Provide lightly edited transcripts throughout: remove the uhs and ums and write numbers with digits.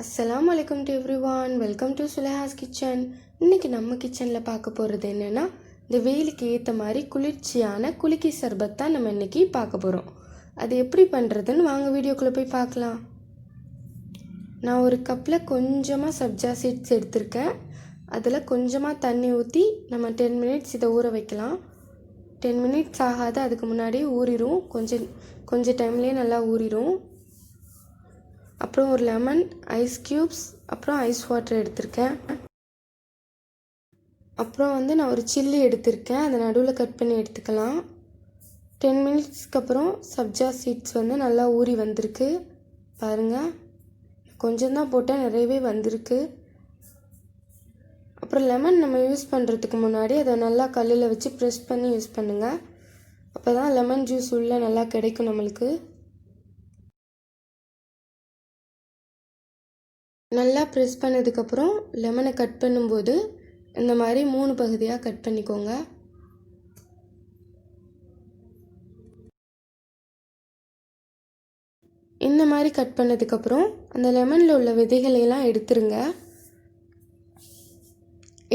அஸ்ஸலாமு அலைக்கும் to everyone, welcome to Suleha's kitchen. இன்றைக்கி நம்ம கிச்சனில் பார்க்க போகிறது என்னென்னா, இந்த வெயிலுக்கு ஏற்ற மாதிரி குளிர்ச்சியான குலுக்கி சர்பத் தான் நம்ம இன்றைக்கி பார்க்க போகிறோம். அது எப்படி பண்ணுறதுன்னு வாங்க வீடியோக்குள்ளே போய் பார்க்கலாம். நான் ஒரு கப்பில் கொஞ்சமாக சப்ஜா சீட்ஸ் எடுத்திருக்கேன். அதில் கொஞ்சமாக தண்ணி ஊற்றி நம்ம 10 மினிட்ஸ் இதை ஊற வைக்கலாம். 10 மினிட்ஸ் ஆகாது, அதுக்கு முன்னாடியே ஊறிடும். கொஞ்சம் டைம்லேயே நல்லா ஊறிடும். அப்புறம் ஒரு லெமன், ஐஸ் க்யூப்ஸ், அப்புறம் ஐஸ் வாட்டர் எடுத்திருக்கேன். அப்புறம் நான் ஒரு சில்லி எடுத்திருக்கேன், அதை நடுவில் கட் பண்ணி எடுத்துக்கலாம். 10 மினிட்ஸ்க்கு அப்புறம் சப்ஜா சீட்ஸ் நல்லா ஊறி வந்திருக்கு பாருங்கள். கொஞ்சம் தான் போட்டால் நிறையவே வந்திருக்கு. அப்புறம் லெமன் நம்ம யூஸ் பண்ணுறதுக்கு முன்னாடி அதை நல்லா கல்லில் வச்சு ப்ரெஸ் பண்ணி யூஸ் பண்ணுங்கள். அப்போ தான் லெமன் ஜூஸ் உள்ளே நல்லா கிடைக்கும் நம்மளுக்கு. நல்லா ப்ரெஸ் பண்ணதுக்கப்புறம் லெமனை கட் பண்ணும்போது இந்த மாதிரி 3 பகுதியாக கட் பண்ணிக்கோங்க. இந்த மாதிரி கட் பண்ணதுக்கப்புறம் அந்த லெமனில் உள்ள விதைகளையெல்லாம் எடுத்துருங்க.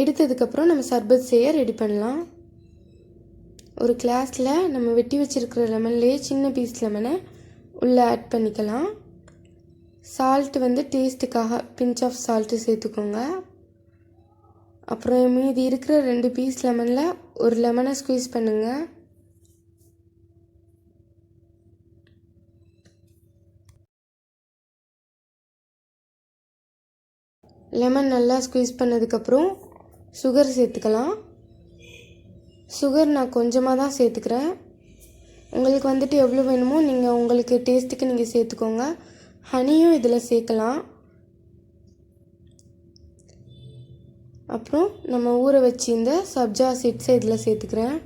எடுத்ததுக்கப்புறம் நம்ம சர்பத் செய்ய ரெடி பண்ணலாம். ஒரு கிளாஸில் நம்ம வெட்டி வச்சுருக்கிற லெமன்லேயே சின்ன பீஸ் லெமனை உள்ளே ஆட் பண்ணிக்கலாம். சால்ட்டு டேஸ்ட்டுக்காக பிஞ்ச் ஆஃப் சால்ட்டு சேர்த்துக்கோங்க. அப்புறம் மீதி இருக்கிற 2 பீஸ் லெமனில் ஒரு லெமனை ஸ்குவீஸ் பண்ணுங்கள். லெமன் நல்லா ஸ்குவீஸ் பண்ணதுக்கப்புறம் சுகர் சேர்த்துக்கலாம். சுகர் நான் கொஞ்சமாக தான் சேர்த்துக்கிறேன். உங்களுக்கு எவ்வளோ வேணுமோ நீங்கள் உங்களுக்கு டேஸ்ட்டுக்கு நீங்கள் சேர்த்துக்கோங்க. ஹனியும் இதில் சேர்க்கலாம். அப்புறம் நம்ம ஊற வச்சு இந்த சப்ஜா சீட்ஸை இதில் சேர்த்துக்கிறேன்.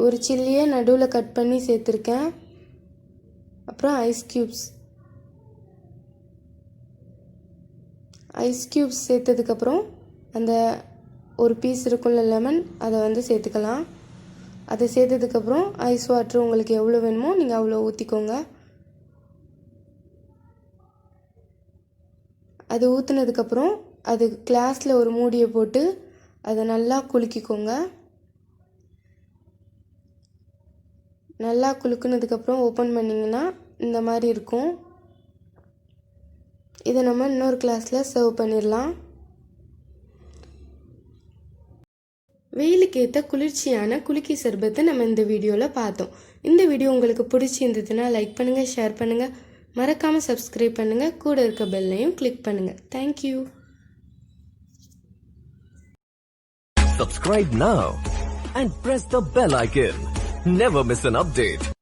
ஒரு சில்லியை நடுவில் கட் பண்ணி சேர்த்துருக்கேன். அப்புறம் ஐஸ் க்யூப்ஸ் சேர்த்ததுக்கப்புறம் அந்த ஒரு பீஸ் இருக்குள்ள லெமன் அதை சேர்த்துக்கலாம். அதை சேர்த்ததுக்கப்புறம் ஐஸ் வாட்டர் உங்களுக்கு எவ்வளோ வேணுமோ நீங்கள் அவ்வளோ ஊற்றிக்கோங்க. அது ஊற்றுனதுக்கப்புறம் அது கிளாஸில் ஒரு மூடியை போட்டு அதை நல்லா குலுக்கிக்கோங்க. நல்லா குலுக்குனதுக்கப்புறம் ஓப்பன் பண்ணிங்கன்னா இந்த மாதிரி இருக்கும். இதை நம்ம இன்னொரு கிளாஸில் சர்வ் பண்ணிடலாம். வெயிலுக்கு ஏற்ற குளிர்ச்சியான குலுக்கி சர்பத்தை நம்ம இந்த வீடியோவில் பார்த்தோம். இந்த வீடியோ உங்களுக்கு பிடிச்சிருந்ததுன்னா லைக் பண்ணுங்கள், ஷேர் பண்ணுங்கள், மறக்காமல் சப்ஸ்கிரைப் பண்ணுங்கள், கூட இருக்க பெல்லையும் கிளிக் பண்ணுங்கள். Thank you. Subscribe now and press the bell icon. Never miss an update.